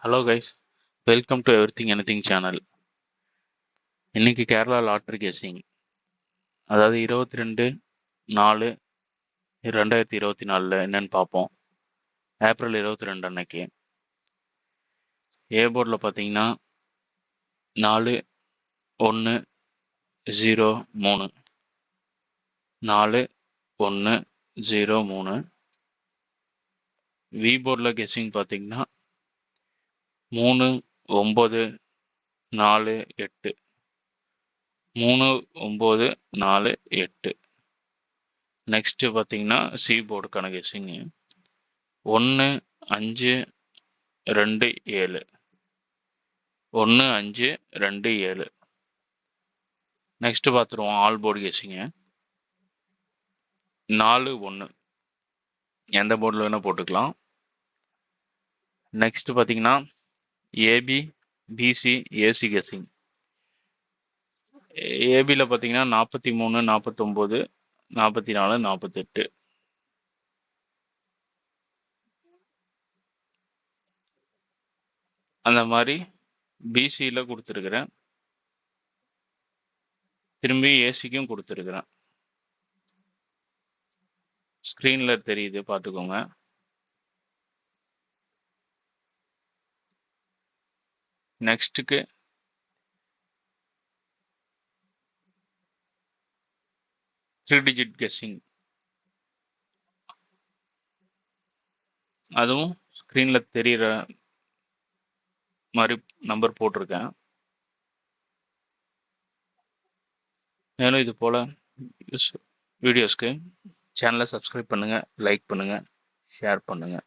Hello guys, welcome to everything anything channel. இன்னைக்கு Kerala lottery guessing, அதாவது 22/4/2024 என்னன்னு பார்ப்போம். ஏப்ரல் 22 அன்னைக்கு ஏ போர்டில் பார்த்தீங்கன்னா 4103 4103. வி போர்டில் கெஸ்ஸிங் பார்த்தீங்கன்னா 3948 3948. நெக்ஸ்ட்டு பார்த்தீங்கன்னா சி போர்டுக்கான கெஸ்ஸிங்கு 1527 1527. நெக்ஸ்ட்டு பார்த்துருவோம் ஆல் போர்டு கெஸ்ஸிங்கு 41. எந்த போர்டில் வேணால் போட்டுக்கலாம். நெக்ஸ்ட் பார்த்தீங்கன்னா ஏபி பிசி ஏசி கெஸ்ஸிங். ஏபியில் பார்த்தீங்கன்னா 43 49 44 48. அந்த மாதிரி பிசியில் கொடுத்துருக்குறேன், திரும்பி ஏசிக்கும் கொடுத்துருக்குறேன். ஸ்க்ரீனில் தெரியுது, பார்த்துக்கோங்க. நெக்ஸ்ட்டுக்கு 3 டிஜிட் கெஸ்ஸிங், அதுவும் ஸ்க்ரீனில் தெரிகிற மாதிரி நம்பர் போட்டிருக்கேன். மேலும் இது போல் வீடியோஸ்க்கு சேனலை சப்ஸ்கிரைப் பண்ணுங்கள், லைக் பண்ணுங்கள், ஷேர் பண்ணுங்கள்.